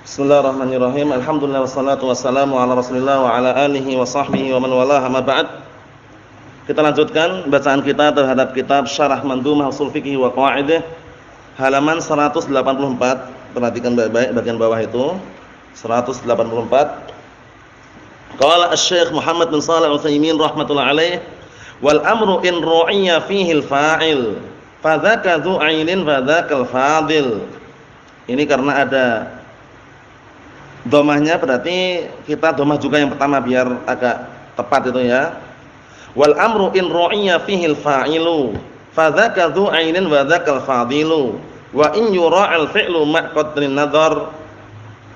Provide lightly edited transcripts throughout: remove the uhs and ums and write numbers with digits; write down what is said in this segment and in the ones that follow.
Bismillahirrahmanirrahim. Alhamdulillah wassalatu wassalamu ala Rasulillah wa ala alihi wa sahbihi wa man walah. Amma ba'd. Kita lanjutkan bacaan kita terhadap kitab Syarah Mandhumah Ushul Fiqh wa Qawaidih halaman 184. Perhatikan baik-baik bagian bawah itu. 184. Qala Asy-Syaikh Muhammad bin Shalih Al-Utsaimin rahimatullah alaih, wal amru in ru'iyya fihi al-fa'il fa dzaka dzu 'ainin fa dzakal fadil. Ini karena ada domahnya, berarti kita domah juga yang pertama biar agak tepat itu ya. Wal amru in ru'iyya fihi al-fa'ilu fa dzaka dzu 'ainin wa dzakal fadilu wa in yura'al fi'lu ma' qadrin nadhar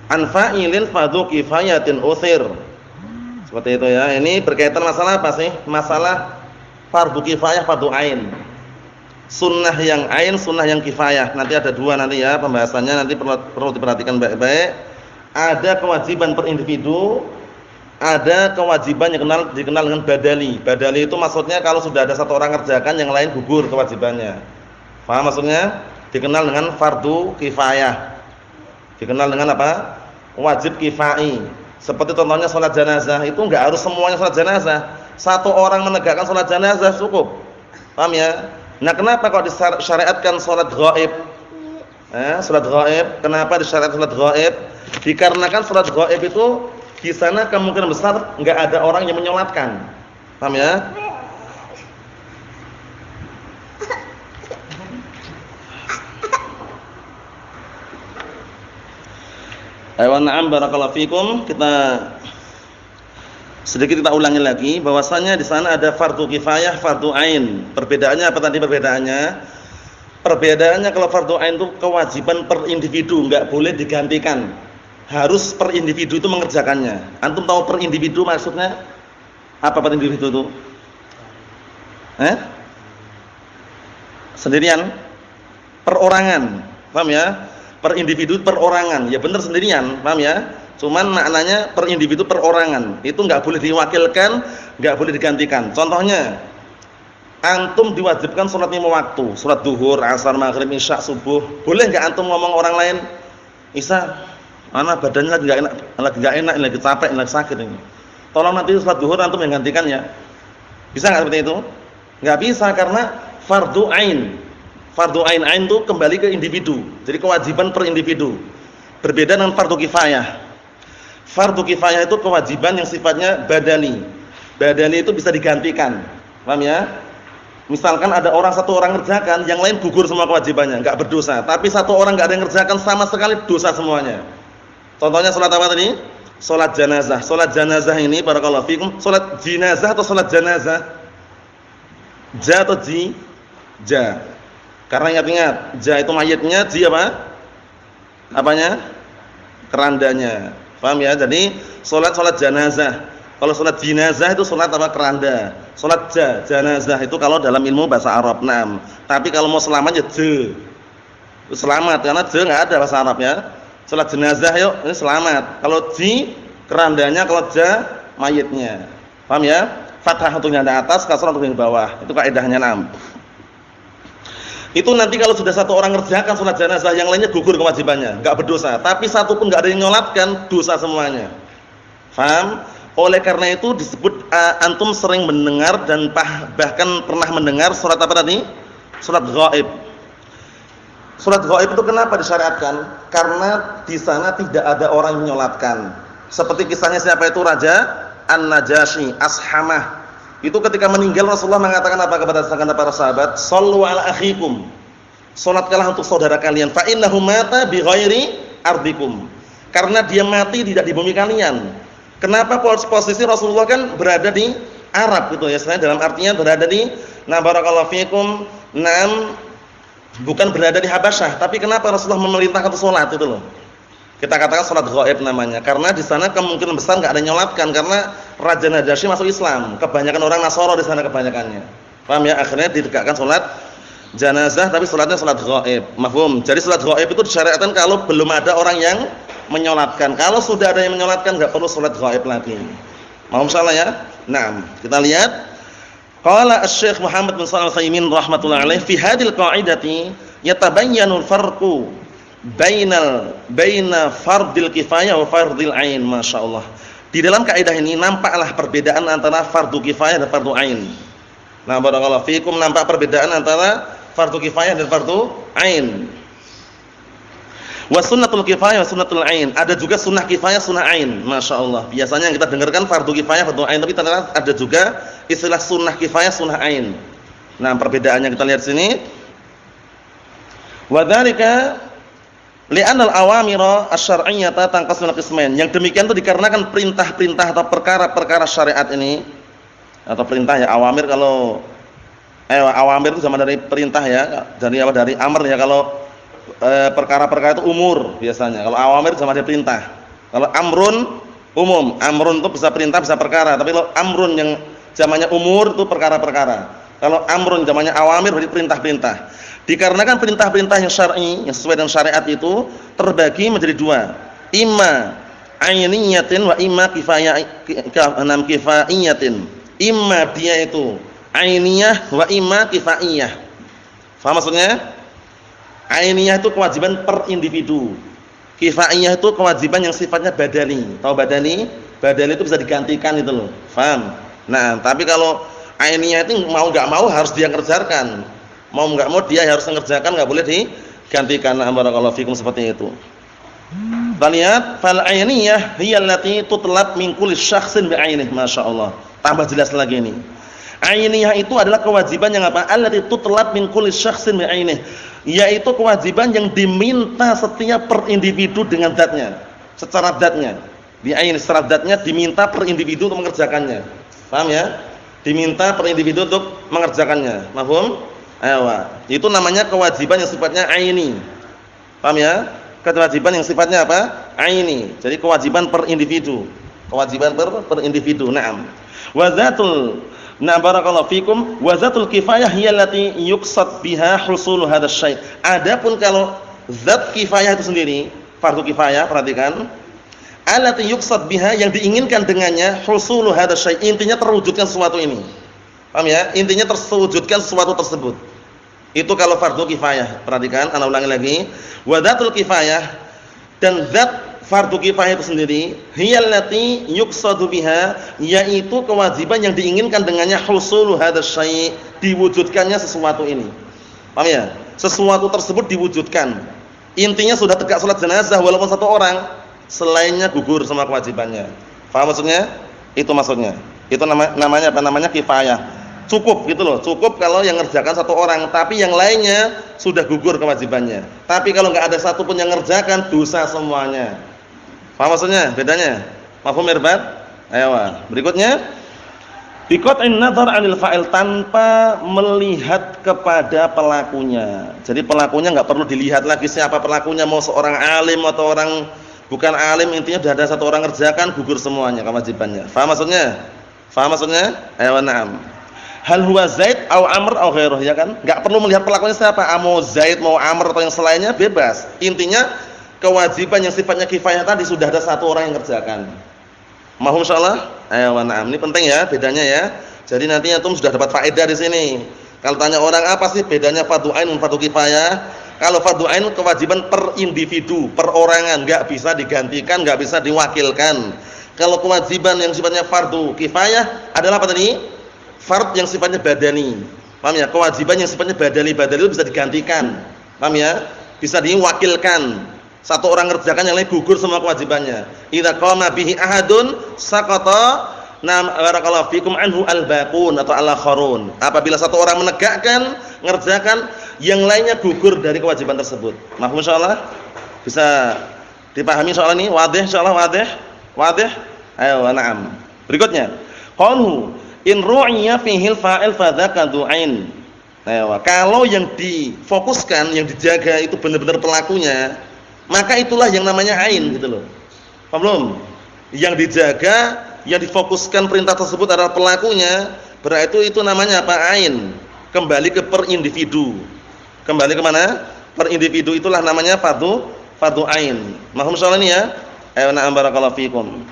an fa'ilin fa dzu kifayatin uthir. Seperti itu ya. Ini berkaitan masalah apa sih? Masalah fardu kifayah, fardu ain. Sunnah yang ain, sunnah yang kifayah. Nanti ada dua nanti ya pembahasannya, nanti perlu diperhatikan baik-baik. Ada kewajiban per individu, ada kewajiban yang dikenal dengan badali. Badali itu maksudnya kalau sudah ada satu orang kerjakan, yang lain gugur kewajibannya. Paham maksudnya? Dikenal dengan fardu kifayah. Dikenal dengan apa? Wajib kifai. Seperti contohnya sholat jenazah, itu enggak harus semuanya sholat jenazah. Satu orang menegakkan sholat jenazah cukup. Paham ya? Nah, kenapa kalau disyariatkan sholat ghaib? Sholat ghaib, kenapa disyariatkan sholat ghaib? Dikarenakan sholat ghaib itu di sana kemungkinan besar enggak ada orang yang menyolatkan. Paham ya? Wa na'am barakallahu fikum. Sedikit kita ulangi lagi bahwasanya di sana ada fardu kifayah, fardu ain. Perbedaannya apa tadi perbedaannya? Perbedaannya kalau fardu ain itu kewajiban per individu, enggak boleh digantikan. Harus per individu itu mengerjakannya. Antum tahu per individu maksudnya apa per individu itu? Sendirian? Perorangan. Paham ya? Per individu perorangan. Ya benar sendirian, paham ya? Cuman maknanya per individu perorangan. Itu enggak boleh diwakilkan, enggak boleh digantikan. Contohnya, antum diwajibkan salat 5 waktu, salat zuhur, asar, maghrib, isya, subuh. Boleh enggak antum ngomong orang lain, "Isa, ana badannya lagi enggak enak, lagi capek, lagi sakit ini. Tolong nanti salat zuhur antum yang gantikan ya." Bisa enggak seperti itu? Enggak bisa karena fardu ain. Fardu ain itu kembali ke individu. Jadi kewajiban per individu. Berbeda dengan fardu kifayah. Fardu kifayah itu kewajiban yang sifatnya badali. Badali itu bisa digantikan. Paham ya? Misalkan ada satu orang ngerjakan, yang lain gugur semua kewajibannya, enggak berdosa. Tapi satu orang enggak ada yang ngerjakan sama sekali, dosa semuanya. Contohnya salat apa tadi? Salat jenazah. Salat jenazah ini barakallahu fikum, salat jenazah atau salat jenazah? Ja atau ji? Ja. Karena ingat-ingat, ja itu mayitnya, ji apa? Apanya? Kerandanya. Paham ya? Jadi salat jenazah. Kalau salat jenazah itu salat apa? Keranda. Salat jenazah itu kalau dalam ilmu bahasa Arab. Naam. Tapi kalau mau selamat ya je. Selamat karena je enggak ada bahasa Arab ya. Salat jenazah yuk, ini selamat. Kalau ji kerandanya, kalau ja mayitnya. Paham ya? Fathah untuk yang di atas, kasrah untuk yang di bawah. Itu kaidahnya. Naam. Itu nanti kalau sudah satu orang ngerjakan salat jenazah, yang lainnya gugur kewajibannya, enggak berdosa. Tapi satu pun enggak ada yang nyolatkan, dosa semuanya. Paham? Oleh karena itu disebut antum sering mendengar dan bahkan pernah mendengar salat apa tadi? Salat ghaib. Salat ghaib itu kenapa disyariatkan? Karena di sana tidak ada orang yang menyolatkan. Seperti kisahnya siapa itu? Raja An-Najasyi, Ashamah. Itu ketika meninggal Rasulullah mengatakan apa kepada para sahabat? Shallu ala akhikum. Salatkanlah untuk saudara kalian, fa innahu mata bi ghairi ardikum. Karena dia mati tidak di bumi kalian. Kenapa posisi Rasulullah kan berada di Arab gitu ya, dalam artinya berada di barakallahu fikum, bukan berada di Habasyah, tapi kenapa Rasulullah memerintahkan untuk salat itu loh. Kita katakan salat ghaib namanya, karena di sana kemungkinan besar enggak ada nyolatkan karena Raja Najasyi masuk Islam. Kebanyakan orang Nasara di sana kebanyakannya. Paham ya? Akhirnya ditegakkan salat jenazah tapi salatnya salat ghaib. Mafhum? Jadi salat ghaib itu disyariatkan kalau belum ada orang yang menyolatkan. Kalau sudah ada yang menyolatkan enggak perlu salat ghaib lagi. Mau insyaallah ya? Naam. Kita lihat qala Asy-Syaikh Muhammad bin Shalih Al-Utsaimin rahimatullah alaih fi hadhil qa'idati yatabayyanul farqu baina fardil kifayah wa fardil ain. Masyaallah. Di dalam kaidah ini nampaklah perbedaan antara fardu kifayah dan fardu ain. Nah, barakallahu fikum, nampak perbedaan antara fardu kifayah dan fardu ain. Wa sunnatul kifayah wa sunnatul ain. Ada juga sunnah kifayah, sunnah ain. Masyaallah. Biasanya yang kita dengarkan fardu kifayah, fardu ain, tapi ternyata ada juga istilah sunnah kifayah, sunnah ain. Nah, perbedaannya kita lihat sini. Wa dzalika li'anna al-awamira asy-syar'iyyata tanqasimu qismain. Yang demikian itu dikarenakan perintah-perintah atau perkara-perkara syariat ini, atau perintah ya, awamir kalau awamir itu sama dari perintah ya, dari apa, dari amr ya. Kalau perkara-perkara itu umur biasanya. Kalau awamir sama dari perintah. Kalau amrun umum, amrun itu bisa perintah bisa perkara. Tapi kalau amrun yang zamannya umur itu perkara-perkara. Kalau amrun zamannya awamir berarti perintah-perintah. Dikarenakan perintah-perintah yang syar'i, yang sesuai dengan syariat itu terbagi menjadi dua. Imma ainiyatin wa imma kifaiyatin. Imma dia itu ainiyah wa imma kifaiyah. Faham maksudnya? Ainiyah itu kewajiban per individu. Kifaiyah itu kewajiban yang sifatnya badani. Tahu badani? Badani itu bisa digantikan itu loh. Faham? Nah, tapi kalau ainiyah itu mau enggak mau harus dia kerjakan. Mau enggak mau dia harus mengerjakan, enggak boleh digantikan. Barakallahu fikum, seperti itu. Kita lihat, fal ainiyah hiya allati tutlab min kulli syakhsin bi ainihi. Masyaallah. Tambah jelas lagi ini. Ainiyah itu adalah kewajiban yang apa? Allati tutlab min kulli syakhsin bi ainihi. Yaitu kewajiban yang diminta setiap per individu dengan zatnya, secara zatnya. Bi ainihi, secara zatnya diminta per individu untuk mengerjakannya. Paham ya? Diminta per individu untuk mengerjakannya. Paham? Ayo, itu namanya kewajiban yang sifatnya aini. Paham ya? Kewajiban yang sifatnya apa? Aini. Jadi kewajiban per individu. Kewajiban per individu. Naam. Wa zatul, na barakallahu fikum, wa zatul kifayah hiya allati yuqsad biha husul hadzal syai'. Adapun kalau zat kifayah itu sendiri, fardu kifayah, perhatikan. Allati yuqsad biha, yang diinginkan dengannya husul hadzal syai', intinya terwujudkan sesuatu ini. Paham ya? Intinya terwujudkan sesuatu tersebut. Itu kalau fardu kifayah. Perhatikan, ana ulangi lagi. Wa dzatul kifayah, dan zat fardu kifayah itu sendiri, hiyallati yuqsadu biha, yaitu kewajiban yang diinginkan dengannya husulu hadzal syai', diwujudkannya sesuatu ini. Paham ya? Sesuatu tersebut diwujudkan. Intinya sudah tegak salat jenazah walaupun satu orang, selainnya gugur sama kewajibannya. Paham maksudnya? Itu maksudnya. Itu namanya apa? Namanya kifayah. Cukup gitu loh. Cukup kalau yang ngerjakan satu orang, tapi yang lainnya sudah gugur kewajibannya. Tapi kalau enggak ada satu pun yang ngerjakan, dosa semuanya. Paham maksudnya? Bedanya? Mafhum irbat? Ayo, berikutnya. Biqat'in nadhar 'anil fa'il, tanpa melihat kepada pelakunya. Jadi pelakunya enggak perlu dilihat lagi siapa pelakunya, mau seorang alim atau orang bukan alim, intinya sudah ada satu orang ngerjakan, gugur semuanya kewajibannya. Paham maksudnya? Faham maksudnya? Ayo, na'am. Hal huwa Zaid atau Amr atau ghairuh, ya kan? Enggak perlu melihat pelakunya siapa, mau Zaid, mau Amr atau yang selainnya, bebas. Intinya kewajiban yang sifatnya kifayah tadi sudah ada satu orang yang kerjakan. Mahum insyaallah? Ayo, na'am. Ini penting ya, bedanya ya. Jadi nanti antum sudah dapat faedah di sini. Kalau tanya orang apa sih bedanya fardu ain dan fardu kifayah? Kalau fardu ain kewajiban per individu, perorangan, enggak bisa digantikan, enggak bisa diwakilkan. Kalau kewajiban yang sifatnya fardu kifayah adalah apa tadi? Fard yang sifatnya badani. Paham ya? Kewajiban yang sifatnya badani itu bisa digantikan. Paham ya? Bisa diwakilkan. Satu orang ngerjakan, yang lain gugur semua kewajibannya. Idza qama bihi ahadun saqata nam barakallahu fikum anhu al-baqun atau al-akharun. Apabila satu orang menegakkan, ngerjakan, yang lainnya gugur dari kewajiban tersebut. Mahfum insyaallah? Bisa dipahami soal ini? Wadih insyaallah, wadih? Wadih? Ayo, na'am. Berikutnya. Qalu in ru'iya fihil fa'il fadzaka du'ain. Nah, kalau yang difokuskan, yang dijaga itu benar-benar pelakunya, maka itulah yang namanya ain gitu loh. Paham belum? Yang dijaga, yang difokuskan perintah tersebut adalah pelakunya, berarti itu namanya apa? Ain. Kembali ke per individu. Kembali ke mana? Per individu, itulah namanya fardu ain. Mahum soal ini ya? Ayo, na'am barakallahu fikum.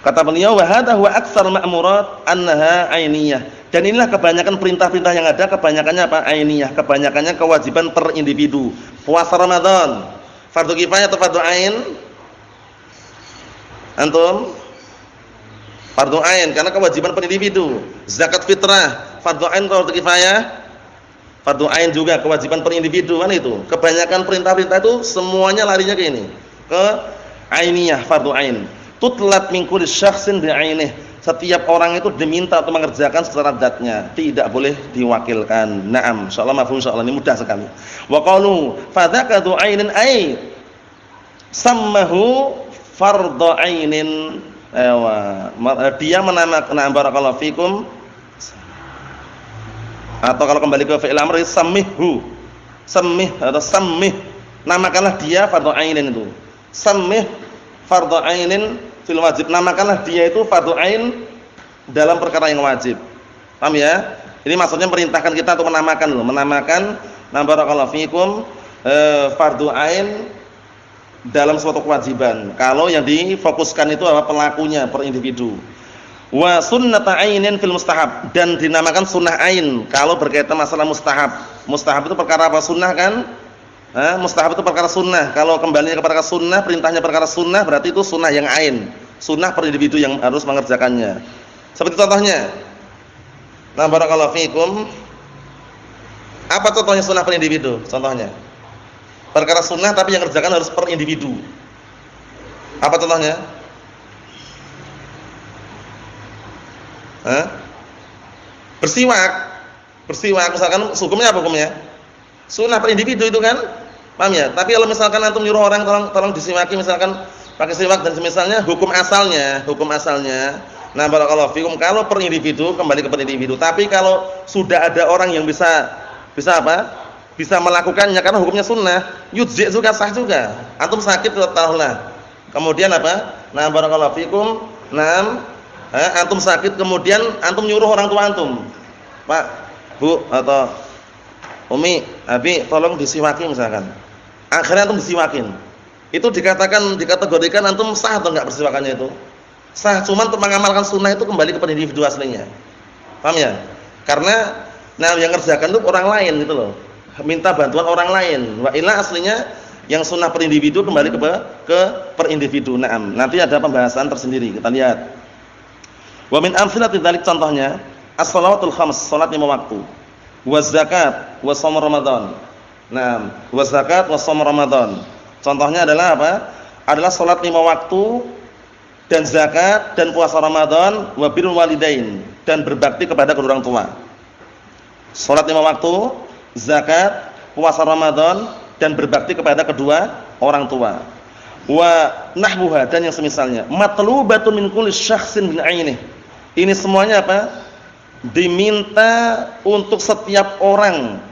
Kata beliau, wa hadha huwa aktsar ma'murat annaha ainiyah. Dan inilah kebanyakan perintah-perintah yang ada, kebanyakannya apa? Ainiyah, kebanyakannya kewajiban per individu. Puasa Ramadan, fardu kifayah atau fardu ain? Antum? Fardu ain karena kewajiban per individu. Zakat fitrah, fardu ain atau fardu kifayah? Fardu ain juga, kewajiban per individu kan itu. Kebanyakan perintah-perintah itu semuanya larinya ke ini, ke ainiyah, fardu ain. Tutlat min kulli syakhsin bi'ainih. Setiap orang itu diminta untuk mengerjakan secara zatnya, tidak boleh diwakilkan. Naam, insyaallah mafhum, insyaallah ini mudah sekali. Wa qalu fadzakatu ainin ay sammahu fardhu ainin. Dia menamakan, barakallahu fikum, atau kalau kembali ke fi'il amr sammihu. Sammih atau sammih, namakanlah dia fardhu ainin itu. Sammih fardhu ainin fil wajib, namakanlah dia itu fardu ain dalam perkara yang wajib. Paham ya? Ini maksudnya perintahkan kita untuk menamakan loh, menamakan barakallahu fikum fardu ain dalam suatu kewajiban. Kalau yang difokuskan itu adalah pelakunya per individu. Wa sunnata ainin fil mustahab, dan dinamakan sunnah ain kalau berkaitan masalah mustahab. Mustahab itu perkara apa? Sunnah kan? Mustahab itu perkara sunnah. Kalau kembali ke perkara sunnah, perintahnya perkara sunnah, berarti itu sunnah yang ain, sunnah per individu yang harus mengerjakannya. Seperti contohnya, barakallahu fikum, apa contohnya sunnah per individu? Contohnya perkara sunnah tapi yang kerjakan harus per individu. Apa contohnya? Bersiwak misalkan hukumnya apa hukumnya? Sunnah per individu itu kan, paham ya? Tapi kalau misalkan antum nyuruh orang tolong disiwaki, misalkan pakai siwak dan semisalnya, hukum asalnya, barakallahu fikum, kalau per individu kembali ke per individu. Tapi kalau sudah ada orang yang bisa apa? Bisa melakukannya karena hukumnya sunnah, yujzi juga, sah juga. Antum sakit taruhlah. Kemudian apa? Barakallahu fikum, antum sakit kemudian antum nyuruh orang tua antum, Pak, Bu atau Umi, Abi, tolong disiwaki misalkan. Akhirnya antum disiwakin. Itu dikategorikan antum sah atau enggak bersiwakannya itu? Sah, cuman untuk mengamalkan sunnah itu kembali kepada individu aslinya. Paham ya? Karena yang ngerjakan itu orang lain gitu loh. Minta bantuan orang lain. Wa illa aslinya yang sunnah per individu kembali ke per individu. Naam. Nanti ada pembahasan tersendiri. Kita lihat. Wa min amthilati dzalik, contohnya as-shalawatul khams, salat 5 waktu. Wa zakat wa shaum Ramadan. Naam, wa zakat wa shaum Ramadan. Contohnya adalah apa? Adalah salat 5 waktu dan zakat dan puasa Ramadan, wa birrul walidain, dan berbakti kepada kedua orang tua. Salat 5 waktu, zakat, puasa Ramadan, dan berbakti kepada kedua orang tua. Wa nahbuha, dan yang semisalnya. Matlubatun min kulli syakhsin bin ainih. Ini semuanya apa? Diminta untuk setiap orang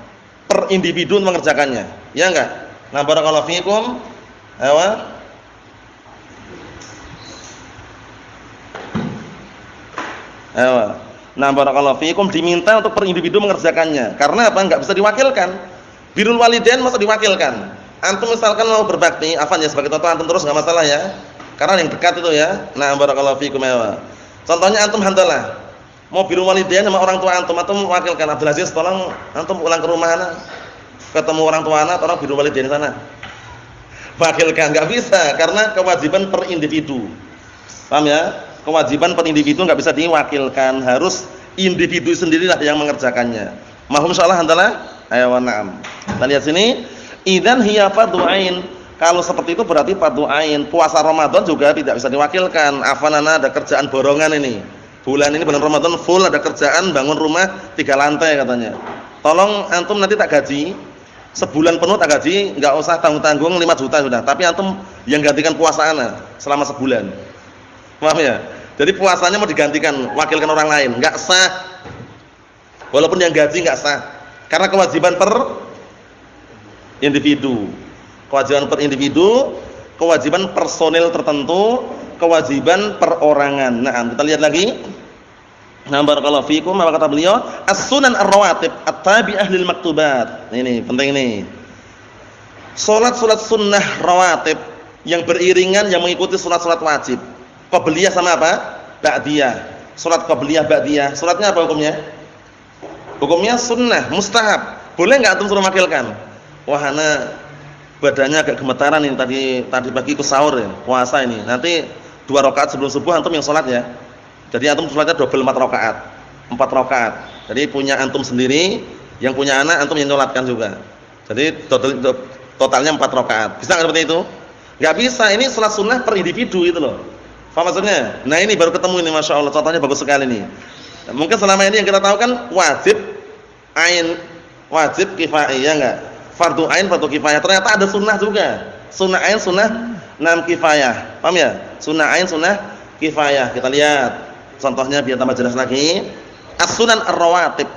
per individu mengerjakannya. Ya enggak? Barakallahu fikum. Barakallahu fikum, diminta untuk per individu mengerjakannya. Karena apa? Enggak bisa diwakilkan. Birrul walidain masa diwakilkan. Antum misalkan mau berbakti, afan ya, sebagai contoh antum terus enggak masalah ya. Karena yang dekat itu ya. Barakallahu fikum. Contohnya antum handalah. Mau birrul walidain sama orang tua antum wakilkan, Abdul Aziz, tolong antum pulang ke rumah ana, ketemu orang tua ana, tolong birrul walidain sana. Wakilkan, enggak bisa karena kewajiban per individu. Paham ya? Kewajiban per individu enggak bisa diwakilkan, harus individu sendirilah yang mengerjakannya. Mahum insyaallah handalah. Ayo na'am. Kita lihat sini, idzan hiya fardhu ain. Kalau seperti itu berarti fardhu ain. Puasa Ramadan juga tidak bisa diwakilkan. Afanana ada kerjaan borongan ini. Bulan ini bulan Ramadan full, ada kerjaan bangun rumah 3 lantai katanya. Tolong antum nanti tak gaji. Sebulan penuh tak gaji, enggak usah tanggung-tanggung 5 juta sudah. Tapi antum yang gantikan puasa ana selama sebulan. Paham ya? Jadi puasanya mau digantikan, wakilkan orang lain, enggak sah. Walaupun yang gaji enggak sah. Karena kewajiban per individu. Kewajiban per individu, kewajiban personil tertentu, kewajiban perorangan. Nah, kita lihat lagi. Barakallahu fikum, apa kata beliau? As-sunan ar-rawatib at-tabi'ah lil maktubat. Ini penting ini. Salat-salat sunnah rawatib yang beriringan, yang mengikuti salat-salat wajib. Qabliyah sama apa? Ba'diyah. Salat qabliyah, ba'diyah. Salatnya apa hukumnya? Hukumnya sunnah, mustahab. Boleh enggak antum suruh wakilkan? Wah, ana badannya agak gemetaran ini tadi pagi ikut sahur ya, puasa ini. Nanti 2 rakaat sebelum subuh antum yang salat ya. Jadi antum salatnya double 4 rakaat. 4 rakaat. Jadi punya antum sendiri, yang punya anak antum yang salatkan juga. Jadi totalnya 4 rakaat. Bisa enggak seperti itu? Enggak bisa. Ini salat sunnah per individu itu loh. Paham maksudnya? Nah, ini baru ketemu ini, Masya Allah. Contohnya bagus sekali nih. Mungkin selama ini yang kita tahu kan wajib ain, wajib kifai, ya enggak? Fardu ain, fardu kifayah. Ternyata ada sunnah juga. Sunnah ain, sunnah kifayah. Paham ya? Sunnah ain, sunnah kifayah. Kita lihat contohnya biar tambah jelas lagi. As-sunan ar-rawatib.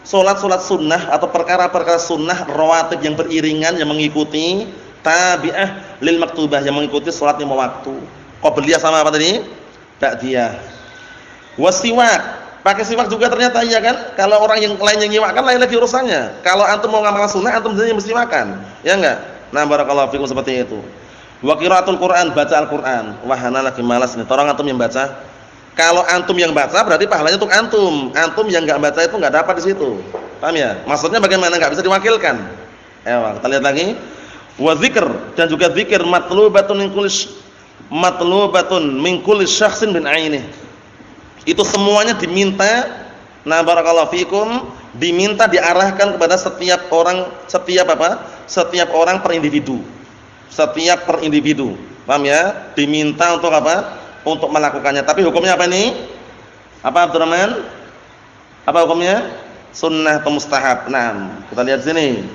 Salat-salat sunnah atau perkara-perkara sunnah rawatib yang beriringan, yang mengikuti tabi'ah lil maktubah, yang mengikuti salat 5 waktu. Qabliyah sama apa tadi? Ba'diyah. Wasiwak, pakai siwak juga ternyata iya kan? Kalau orang yang lain yang nyiwak kan lain lagi urusannya. Kalau antum mau ngamal sunnah, antum sendiri mesti makan, ya enggak? Nah, barakallahu fikum seperti itu. Wa qiraatul Qur'an, baca Al-Qur'an. Wah, ana lagi malas nih, tolong antum yang baca. Kalau antum yang baca berarti pahalanya untuk antum. Antum yang enggak baca itu enggak dapat di situ. Paham ya? Maksudnya bagaimana? Enggak bisa diwakilkan. Ayo, kita lihat lagi. Wa dzikr, dan juga zikir matlubatun min kulli syakhsin min ainihi. Itu semuanya diminta, nah barakallahu fikum, diminta diarahkan kepada setiap orang per individu. Setiap per individu. Paham ya? Diminta untuk apa? Untuk melakukannya. Tapi hukumnya apa ini? Apa Abdurrahman? Apa hukumnya? Sunnah atau mustahab. Nah, kita lihat sini.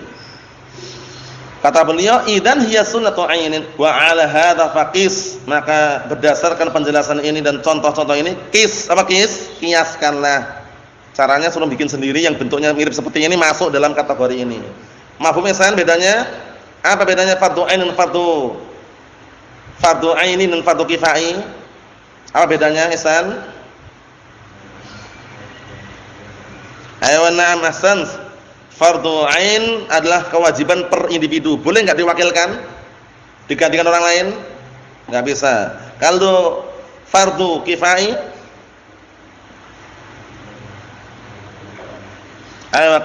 Kata beliau, idzan hiya sunnatu ainin wa 'ala hadza faqis. Maka berdasarkan penjelasan ini dan contoh-contoh ini, kiaskanlah. Caranya suruh bikin sendiri yang bentuknya mirip seperti ini masuk dalam kategori ini. Mafhum ihsan bedanya? Apa bedanya fardhu ain dan fardhu ainin dan fardhu kifai? Apa bedanya ihsan? Ayo na'am ahsan. Fardhu ain adalah kewajiban per individu. Boleh enggak diwakilkan? Digantikan orang lain? Enggak bisa. Kalau fardhu kifai,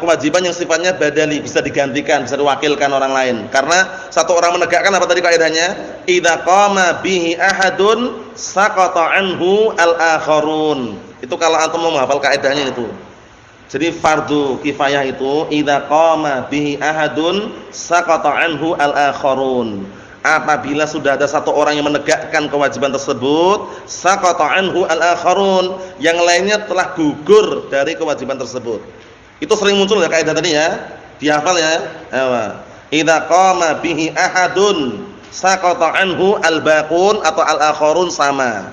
kewajiban yang sifatnya badali, bisa digantikan, bisa diwakilkan orang lain. Karena satu orang menegakkan apa tadi kaidahnya? Idza qama bihi ahadun saqata anhu al-akharun. Itu kalau antum mau menghafal kaidahnya itu. Jadi fardu kifayah itu idza qama bihi ahadun saqata anhu al-akharun. Apabila sudah ada satu orang yang menegakkan kewajiban tersebut, saqata anhu al-akharun, yang lainnya telah gugur dari kewajiban tersebut. Itu sering muncul ya kaidah tadi ya. Dihafal ya. Idza qama bihi ahadun saqata anhu al-baqun atau al-akharun sama.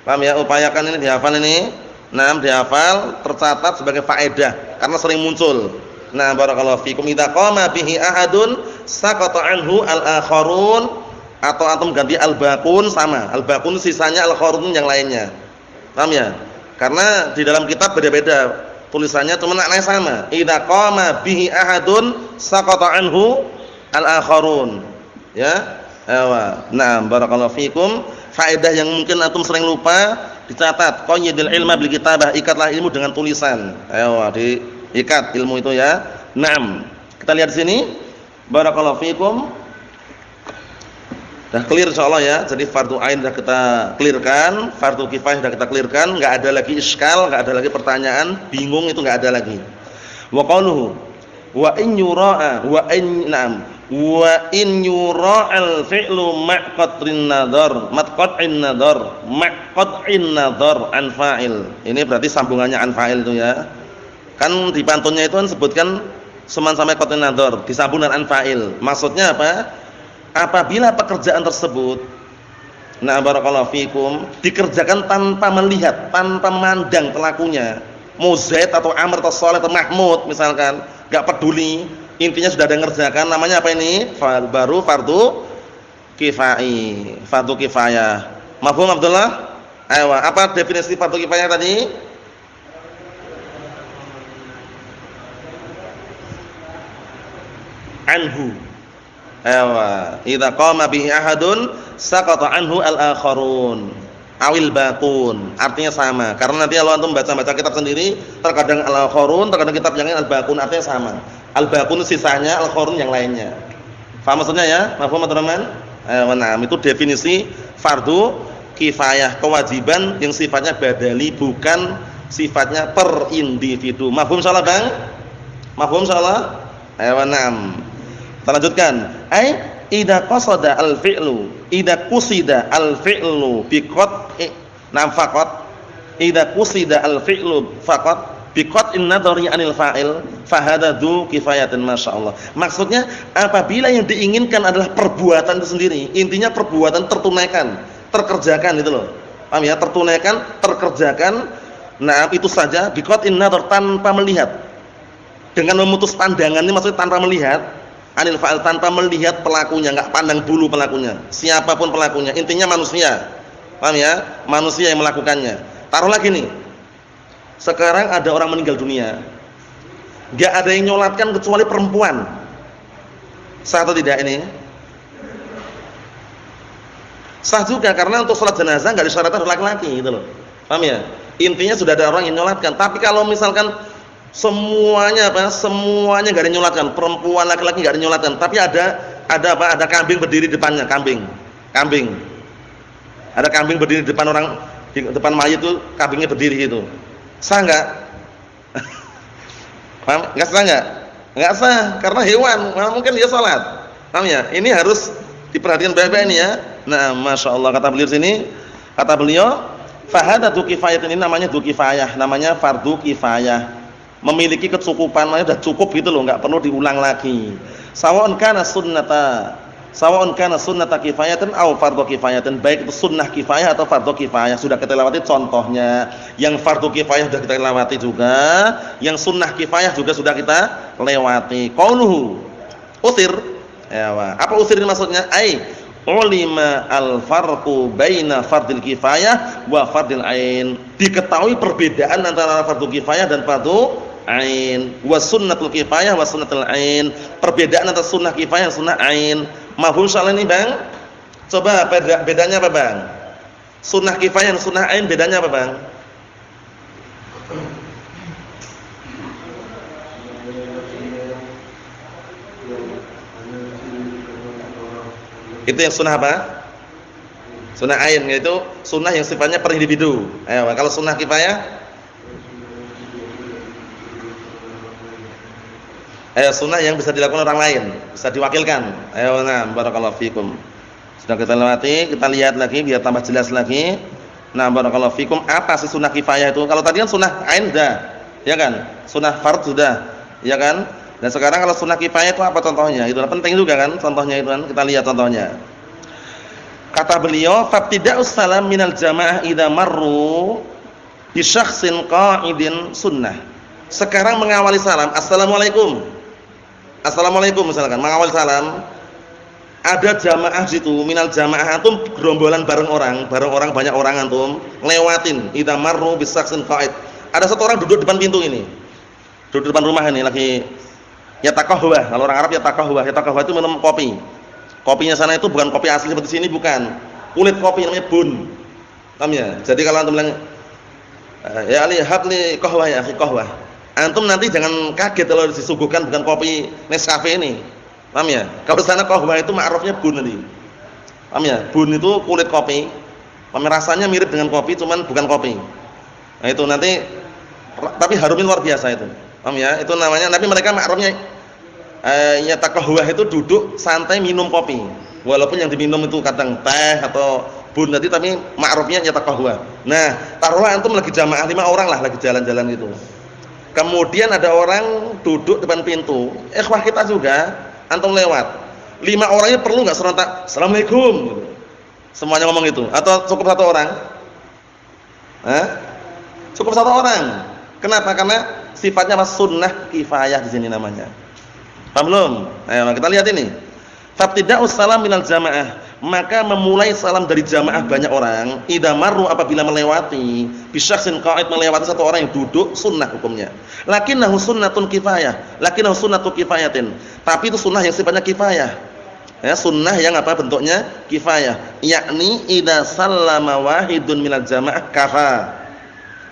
Paham ya? Upayakan ini dihafal ini. Nah, dihafal, tercatat sebagai faedah karena sering muncul. Nah, barakallahu fikum. Idza qama bihi ahadun saqata anhu al-akharun, atau antum ganti al-baqun sama. Al-baqun sisanya, al-akharun yang lainnya. Paham ya? Karena di dalam kitab beda-beda tulisannya, cuma maknanya sama. Idza qama bihi ahadun saqata anhu al-akharun. Ya? Nah, barakallahu fikum. Faedah yang mungkin antum sering lupa dicatat. Qayyidil ilma bil kitabah, ikatlah ilmu dengan tulisan. Diikat ilmu itu ya. Naam. Kita lihat di sini. Barakallahu fikum. Dah clear insyaallah ya. Jadi fardu ain sudah kita clearkan, fardu kifayah sudah kita clearkan, enggak ada lagi iskal, enggak ada lagi pertanyaan, bingung itu enggak ada lagi. Wa qauluhu wa in yura'a wa in na'am wa in yura'al fi'lu maqat'in nadhar an fa'il. Ini berarti sambungannya an fa'il itu ya. Kan di pantunnya itu kan sebutkan suman sampai qat'in nadhar disambung dengan an fa'il. Maksudnya apa? Apabila pekerjaan tersebut, nah barakallahu fikum, dikerjakan tanpa melihat, tanpa memandang pelakunya, mau Zaid atau Amr atau Shalih atau Mahmud misalkan, enggak peduli, intinya sudah ada yang ngerjakan, namanya apa ini? Baru fardu kifai, fardu kifayah. Mafhum Abdullah? Ayo, apa definisi fardu kifayah tadi? Anhu. Ayo, idza qama bihi ahadun saqata anhu al-akharun. awil bakun, artinya sama. Karena nanti kalau antum baca-baca kitab sendiri, terkadang al-akharun, terkadang kitab yang lain al-bakun, artinya sama. Al-bakun sisanya, al-akharun yang lainnya. Paham maksudnya ya? Mafhum teman-teman? Nah, itu definisi fardu kifayah, kewajiban yang sifatnya badali, bukan sifatnya per individu. Mafhum insyaallah, Bang? Mafhum insyaallah? Nah. Kita lanjutkan. Idza qasada al-fi'lu, idza qusida al-fi'lu biqat faqat, idza qusida al-fi'lu faqat biqat in-nadhari 'anil fa'il fa hadza dzu kifayatin masyaallah. Maksudnya apabila yang diinginkan adalah perbuatan itu sendiri, intinya perbuatan tertunaikan, terkerjakan itu loh. Paham ya? Tertunaikan, terkerjakan. Nah, itu saja biqat in-nadhar, tanpa melihat. Dengan memutus pandangan ini maksudnya tanpa melihat anil fa'il, tanpa melihat pelakunya, enggak pandang bulu pelakunya, siapapun pelakunya, intinya manusia. Paham ya? Manusia yang melakukannya. Taruh lagi nih, sekarang ada orang meninggal dunia, enggak ada yang nyolatkan kecuali perempuan. Sah atau tidak ini? Sah juga, karena untuk sholat jenazah enggak disyaratkan laki-laki gitu loh. Paham ya? Intinya sudah ada orang yang nyolatkan. Tapi kalau misalkan semuanya semuanya enggak ada yang nyolatkan, perempuan laki-laki enggak ada yang nyolatkan, tapi ada kambing berdiri depannya, kambing. Ada kambing berdiri di depan orang, di depan mayit itu kambingnya berdiri gitu. Sah enggak? Paham? Enggak sah enggak? Enggak sah, karena hewan, mungkin dia salat. Paham ya? Ini harus diperhatikan baik-baik ini ya. Nah, masyaallah, kata beliau sini, kata beliau, fa hadza dzu kifayatin, ini namanya dzu kifayah, namanya fardu kifayah. Memiliki kecukupan, maknanya sudah cukup gitu loh, enggak perlu diulang lagi. Sawa'un kana sunnata kifayatin aw fardhu kifayatin, baik itu sunnah kifayah atau fardhu kifayah. Sudah kita lewati contohnya. Yang fardhu kifayah sudah kita lewati juga, yang sunnah kifayah juga sudah kita lewati. Qauluhu usir, ya, apa usir ini maksudnya? Ulima al-farqu baina fardil kifayah wa fardil ain. Diketahui perbedaan antara fardhu kifayah dan fardhu ain. Wa sunnatul kifayah wa sunnatul ain. Perbedaan antara sunnah kifayah dan sunnah ain. Mafhum soal ini, Bang? Coba bedanya apa, Bang? Sunnah kifayah dan sunnah ain bedanya apa, Bang? Itu yang sunnah apa? Sunnah ain, yaitu sunnah yang sifatnya per individu. Ayo, kalau sunnah kifayah? Sunnah yang bisa dilakukan orang lain, bisa diwakilkan. Ayo, nah, barakallahu fikum. Sudah kita lewati, kita lihat lagi biar tambah jelas lagi. Nah, barakallahu fikum, apa sih sunnah kifayah itu? Kalau tadi kan sunnah ain sudah, ya kan? Sunnah fard sudah, ya kan? Dan sekarang kalau sunnah kifayah itu apa contohnya? Itu penting juga kan contohnya itu kan. Kita lihat contohnya. Kata beliau, "Fabtida'us salam minal jamaah idza marru bi syakhsin qa'idin sunnah." Sekarang mengawali salam, assalamualaikum. Assalamualaikum misalkan, mengawali salam. Ada jamaah situ, minal jamaah, antum gerombolan bareng orang banyak orang antum lewatin idza marru bi syakhsin qa'id. Ada satu orang duduk depan pintu ini. Duduk depan rumah ini lagi yataqahwa. Kalau orang Arab yataqahwa itu minum kopi. Kopinya sana itu bukan kopi asli seperti sini, bukan. Kulit kopi namanya bun. Paham ya? Jadi kalau antum bilang ya Ali habli qahwah ya akhi qahwah. Antum nanti jangan kaget kalau disuguhkan bukan kopi Nescafe ini. Paham ya? Kalau sana qahwah itu ma'rufnya bun nanti. Paham ya? Bun itu kulit kopi. Rasanya mirip dengan kopi cuman bukan kopi. Nah, itu nanti tapi harumnya luar biasa itu. Paham ya? Itu namanya, tapi mereka makrumnya yataqahwah itu duduk santai minum kopi. Walaupun yang diminum itu kadang teh atau bun tadi, tapi makrumnya yataqahwah. Nah, taruhlah antum lagi jamaah 5 orang lah lagi jalan-jalan gitu. Kemudian ada orang duduk depan pintu. Ikhwah kita juga, antum lewat. 5 orangnya perlu enggak serentak assalamualaikum gitu. Semuanya ngomong gitu atau cukup satu orang? Cukup satu orang. Kenapa? Karena sifatnya sunnah kifayah di sini namanya. Paham belum? Ayo kita lihat ini. Fabtida'us salam minal jamaah, maka memulai salam dari jamaah banyak orang. Idza marru, apabila melewati, bi syakhsin qa'id, melewati satu orang yang duduk, sunnah hukumnya. Lakinnahu sunnatun kifayah, lakinnahu sunnatu kifayatin. Tapi itu sunnah yang sifatnya kifayah. Ya, sunnah yang apa bentuknya? Kifayah. Yakni idza sallama wahidun minal jamaah kafa.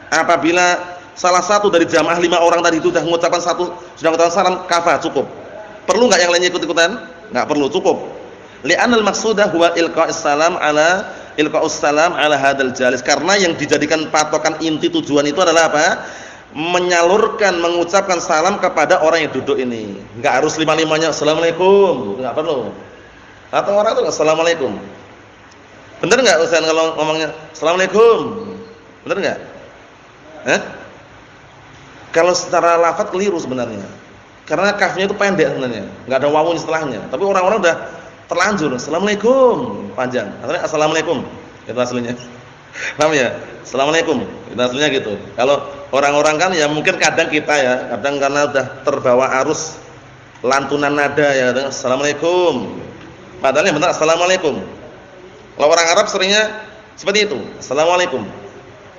Apabila salah satu dari jamaah 5 orang tadi itu sudah mengucapkan salam kafa, cukup. Perlu enggak yang lainnya ikut-ikutan? Enggak perlu, cukup. Li'anal maqsudah huwa ilqa'us salam ala hadzal jalis. Karena yang dijadikan patokan inti tujuan itu adalah apa? Menyalurkan, mengucapkan salam kepada orang yang duduk ini. Enggak harus 5-5-nya assalamualaikum, enggak perlu. Atau orang itu assalamualaikum. Benar enggak Ustaz kalau ngomongnya assalamualaikum? Benar enggak? Kalau secara lafaz keliru sebenarnya. Karena kafnya itu pendek sebenarnya, enggak ada wawunya setelahnya. Tapi orang-orang udah terlanjur assalamualaikum panjang. Artinya assalamualaikum. Itu aslinya. Paham ya? Assalamualaikum. Itu aslinya gitu. Kalau orang-orang kan ya mungkin kadang kita ya, kadang karena udah terbawa arus lantunan nada ya, assalamualaikum. Padahal yang benar assalamualaikum. Kalau orang Arab seringnya seperti itu, assalamualaikum.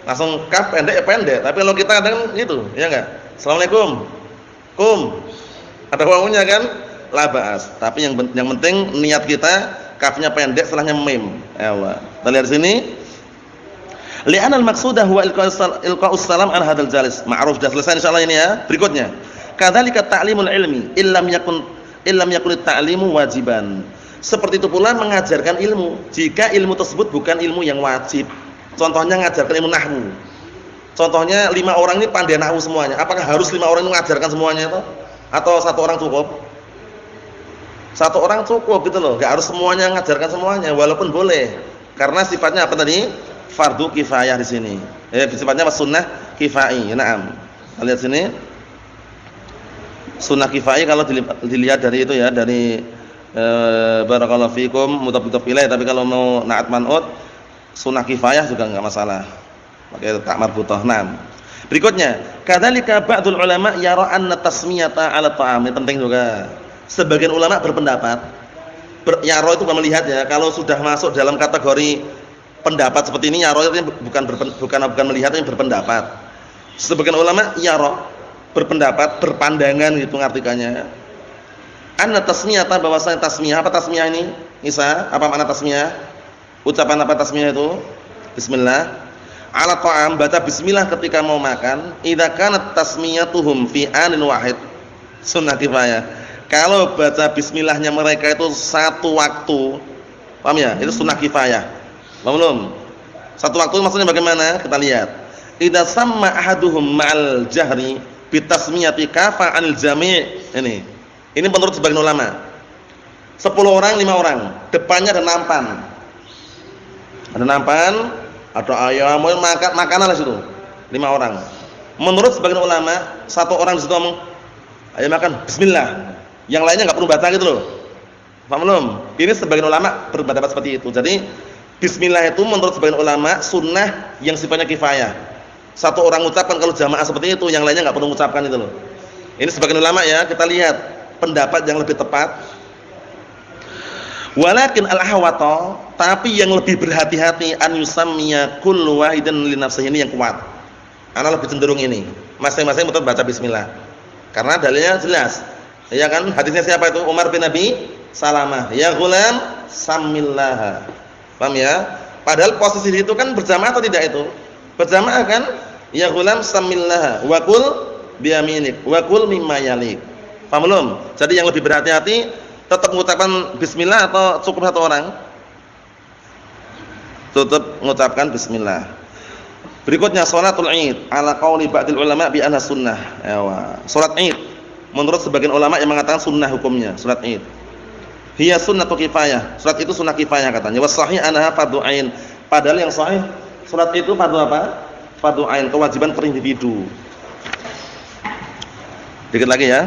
Langsung kaf pendek ya pendek, tapi kalau kita kadang gitu, ya enggak? Assalamualaikum. Ada wawunya kan? La ba'as. Tapi yang penting niat kita kafnya pendek setelahnya mim. Ewa. Kita lihat sini. Li'anal maqsudah huwa ilqa'us salam ala hadzal jalis. Ma'ruf, sudah selesai insyaallah ini ya. Berikutnya. Kadzalika ta'limul ilmi illam yakun at-ta'limu wajiban. Seperti itu pula mengajarkan ilmu jika ilmu tersebut bukan ilmu yang wajib. Contohnya ngajarkan ilmu nahwu. Contohnya 5 orang ini pandai nahwu semuanya. Apakah harus 5 orang itu mengajarkan semuanya itu? Atau 1 orang cukup? 1 orang cukup gitu loh. Enggak harus semuanya mengajarkan semuanya, walaupun boleh. Karena sifatnya apa tadi? Fardu kifayah di sini. Sifatnya sunnah kifai. Naam. Lihat sini. Sunnah kifai kalau dilihat dari itu ya, dari barakallahu fikum mudhaf ilaih, tapi kalau mau na'at man'ut sunnah kifayah juga enggak masalah. Pakai tak marbutah. Naam. Berikutnya, kadzalika ba'dul ulama yara anna tasmiyata 'ala ta'am. Penting juga. Sebagian ulama berpendapat, yara itu bukan melihat ya, kalau sudah masuk dalam kategori pendapat seperti ini, yara itu bukan melihat, yang berpendapat. Sebagian ulama yara berpendapat, berpandangan gitu ngartikannya. Anna tasmiyata, bahwasanya tasmiyah, apa tasmiyah ini? Isa, apa makna tasmiyah? Ucapan apa tasmiyah itu? Bismillah. Ala ta'am, baca bismillah ketika mau makan. Idza kanat tasmiyatuhum fi anin wahid. Sunnah kifayah. Kalau baca bismillahnya mereka itu satu waktu. Paham ya? Itu sunnah kifayah. Paham belum? Satu waktu maksudnya bagaimana? Kita lihat. Idza samma ahaduhum ma'al jahri bi tasmiyati kafa 'anil jami'. Ini menurut sebagian ulama. 10 orang, 5 orang. Depannya ada nampan. Ada nampan, ada ayam, mau makan makanan di situ. 5 orang. Menurut sebagian ulama, 1 orang di situ ngomong, "Ayo makan, bismillah." Yang lainnya enggak perlu baca gitu loh. Paham belum? Ini sebagian ulama berpendapat seperti itu. Jadi, bismillah itu menurut sebagian ulama sunnah yang sifatnya kifayah. 1 orang ucapkan kalau jamaah seperti itu, yang lainnya enggak perlu mengucapkan itu loh. Ini sebagian ulama ya, kita lihat pendapat yang lebih tepat. Walakin al-ahwata, tapi yang lebih berhati-hati an yusammiya kullu wahidin li nafsihi, ini yang kuat. Ana lebih cenderung ini. Masing-masing betul baca bismillah. Karena dalilnya jelas. Ya kan? Hadisnya siapa itu? Umar bin Abi Salamah. Ya ghulam, samillah. Paham ya? Padahal posisi itu kan berjamaah atau tidak itu? Berjamaah kan? Ya ghulam, samillah wa kul bi yaminik wa kul mimma yalik. Paham belum? Jadi yang lebih berhati-hati tetap mengucapkan bismillah atau cukup 1 orang? Tetap mengucapkan bismillah. Berikutnya salatul Id ala qauli ba'dil ulama bi anna sunnah. Salat Id menurut sebagian ulama yang mengatakan sunnah hukumnya salat Id. Hiya sunnatu kifayah. Salat itu sunnah kifayah katanya. Was sahih anha fardhu ain. Padahal yang sahih salat itu fardhu apa? Fardhu ain, kewajiban per individu. Dikit lagi ya.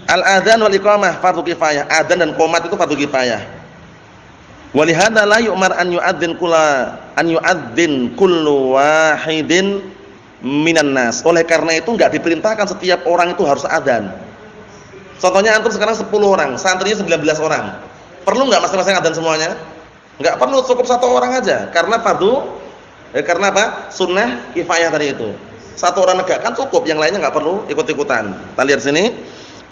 Al-adzan wal iqamah fardhu kifayah. Adzan dan qomat itu fardhu kifayah. Wa li hadza la yu'mar an yu'adzin kullu wahidin minan nas. Oleh karena itu enggak diperintahkan setiap orang itu harus adzan. Contohnya antum sekarang 10 orang, santrinya 19 orang. Perlu enggak masing-masing adzan semuanya? Enggak perlu, cukup 1 orang aja. Karena fardhu karena apa? Sunnah kifayah tadi itu. 1 orang negakkan cukup, yang lainnya enggak perlu ikut-ikutan. Kita lihat sini.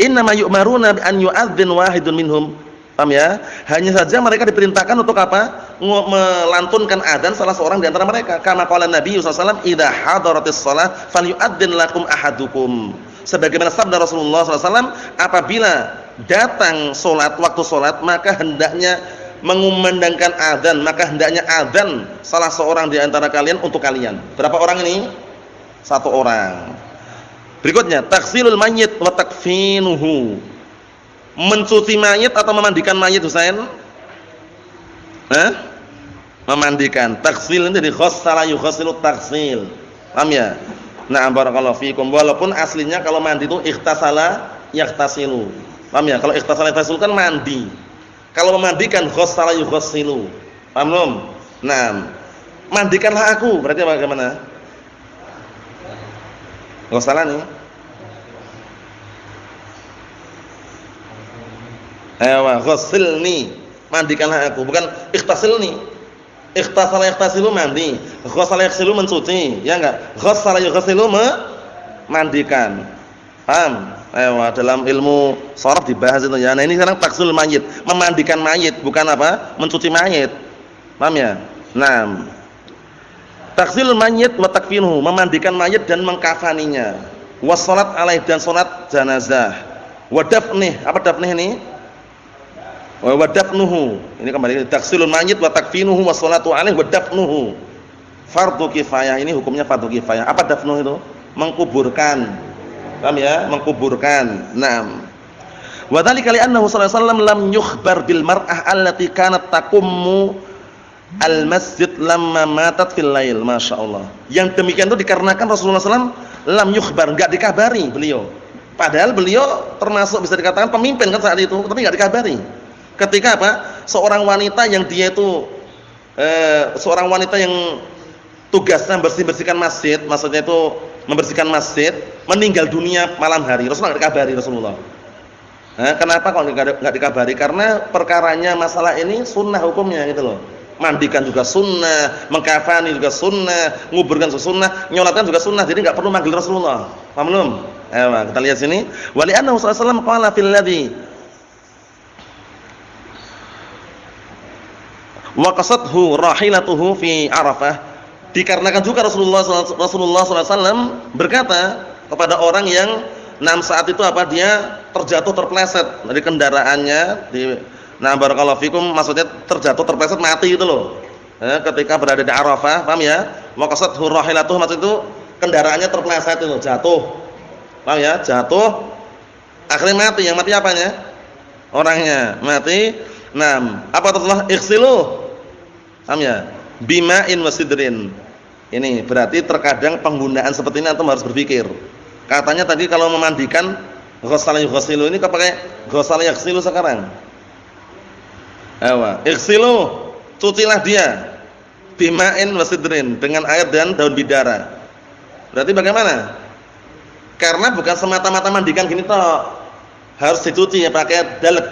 Innama yu'maruna bi an yu'adzin wahidun minhum. Paham ya? Hanya saja mereka diperintahkan untuk apa? Melantunkan adzan salah seorang di antara mereka. Kama qala Nabi sallallahu alaihi wasallam, "Idza hadaratis shalah falyu'adzin lakum ahadukum." Sebagaimana sabda Rasulullah sallallahu alaihi wasallam, apabila datang salat, waktu salat, maka hendaknya mengumandangkan adzan, maka hendaknya adzan salah seorang di antara kalian untuk kalian. Berapa orang ini? Satu orang. Berikutnya, taksilul mayyit wa takfinuhu. Mencuci mayit atau memandikan mayit, Husain? Memandikan. Taksil itu dari ghassala yughassilu taksil. Paham ya? Nah, barakallahu fikum. Walaupun aslinya kalau mandi itu ikhtasala yaghtasilu. Paham ya? Kalau ikhtasala yaghtasilu kan mandi. Kalau memandikan ghassala yughassilu. Paham belum? Nah, mandikanlah aku. Berarti bagaimana? Ghassala nih. Ghassilni, mandikanlah aku, bukan ikhtasilni. Ikhtasala yakhtasilu mandi, ghassala yaghsilu mencuci, ya enggak? Ghassala yaghsilu memandikan. Paham? Dalam ilmu sharaf dibahas itu ya. Nah, ini sekarang taksul mayit, memandikan mayit, bukan apa? Mencuci mayit. Paham ya? Nah, taksil mayit wa takfinuhu, memandikan mayit dan mengkafaninya. Wassalat alaih, dan salat jenazah. Wa dafnih, apa dafnih ini? Wa dafnuhu, ini kembali taksilul mayyit wa takfinuhu wa sholatu alaihi wa dafnuhu. Fardhu kifayah, ini hukumnya fardhu kifayah. Apa dafnuh itu? Mengkuburkan. Paham ya? Mengkuburkan. Naam. Wa dzalika li annahu sallallahu alaihi wasallam lam yukhbar bil mar'ah allati kanat taqummu al masjid lamma matat fil lail. Masyaallah. Yang demikian itu dikarenakan Rasulullah SAW lam yukhbar, enggak dikabari beliau. Padahal beliau termasuk bisa dikatakan pemimpin kan saat itu, tapi enggak dikabari. Ketika apa? Seorang wanita yang dia itu seorang wanita yang tugasnya bersihkan masjid, maksudnya itu membersihkan masjid, meninggal dunia malam hari. Rasulullah enggak dikabari Rasulullah. Kenapa kok enggak dikabari? Karena perkaranya masalah ini sunnah hukumnya gitu loh. Mandikan juga sunnah, mengkafani juga sunnah, nguburkan juga sunnah, nyolatkan juga sunnah. Jadi enggak perlu manggil Rasulullah. Paham belum? Kita lihat sini. Wa li annahu sallallahu alaihi wasallam qala fil ladzi wa qasadhu rahilatuhu fi Arafah, dikarenakan juga Rasulullah SAW berkata kepada orang yang saat itu apa, dia terjatuh terpeleset dari kendaraannya barakallahu fikum, maksudnya terjatuh terpeleset mati itu loh, ketika berada di Arafah. Paham ya? Wa qasadhu rahilatuhu, maksud itu kendaraannya terpeleset itu, jatuh. Paham ya? Jatuh akhirnya mati. Yang mati apanya? Orangnya mati. Apa Rasulullah ighsilu? Paham ya? Bima'in wasidrin. Ini berarti terkadang penggunaan seperti ini antum harus berpikir. Katanya tadi kalau memandikan ghassala yughsilu, ini pakai ghassala yaghsilu sekarang. Ighsilu, cucilah dia. Bima'in wasidrin, dengan air dan daun bidara. Berarti bagaimana? Karena bukan semata-mata mandikan gini toh. Harus dicuci ya, pakai dalek.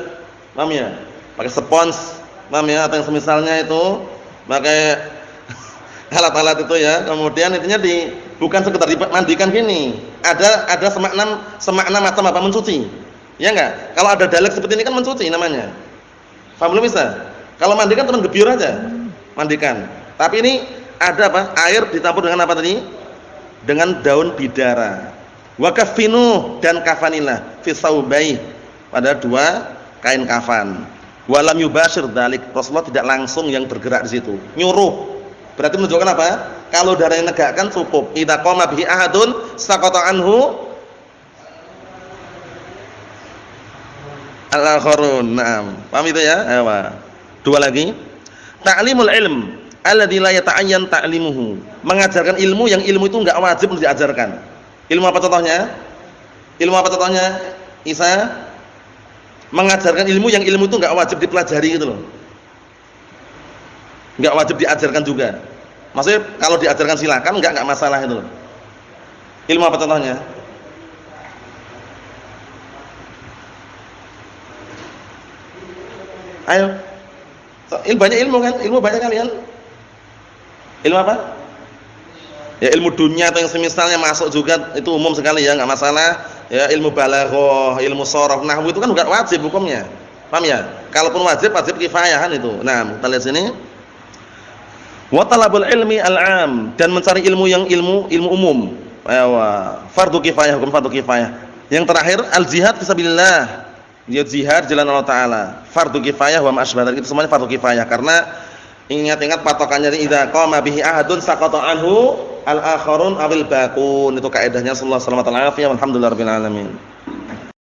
Paham ya? Pakai spons. Paham ya? Atau yang semisalnya itu pakai alat-alat itu ya. Kemudian intinya bukan sekedar dimandikan gini. Ada semakna macam apa, mencuci. Ya enggak? Kalau ada dalek seperti ini kan mencuci namanya. Paham belum bisa? Kalau mandikan cuma gebyur aja. Mandikan. Tapi ini ada apa? Air dicampur dengan apa tadi? Dengan daun bidara. Wa kafinu, dan kafanilah fi saubai, pada dua kain kafan. Walam yubashir dzalik, Rasulullah tidak langsung yang bergerak di situ, nyuruh. Berarti menunjukkan apa? Kalau darahnya negakkan cukup. Idza qama bihi ahadun saqata anhu al-akharun. Naam. Paham itu ya? Dua lagi. Ta'limul ilm alladzi la yata'ayyan ta'limuhu. Mengajarkan ilmu yang ilmu itu enggak wajib untuk diajarkan. Ilmu apa contohnya? Ilmu apa contohnya? Isa mengajarkan ilmu yang ilmu itu enggak wajib dipelajari gitu loh. Enggak wajib diajarkan juga. Maksudnya kalau diajarkan silakan, enggak masalah itu loh. Ilmu apa contohnya? Ayo. Banyak ilmu kan? Ilmu banyak kalian. Ilmu apa? Ya ilmu dunia atau yang semisalnya masuk juga, itu umum sekali ya, enggak masalah. Ya ilmu balaghah, ilmu sharaf, nahwu itu kan enggak wajib hukumnya. Paham ya? Kalaupun wajib kifayah kan itu. Nah, kita lihat sini. Wa talabul ilmi al-'am, dan mencari ilmu yang ilmu umum. Fardu kifayah, hukum fardu kifayah. Yang terakhir al-jihad fisabilillah. Dia jihad jalan Allah taala. Fardu kifayah wa ma asbah, itu semuanya fardu kifayah karena ingat-ingat patokannya idza qama bihi ahadun saqata anhu al-akharun awil baqun. Itu kaidahnya sallallahu alaihi wasallam. Alhamdulillahirabbil alamin.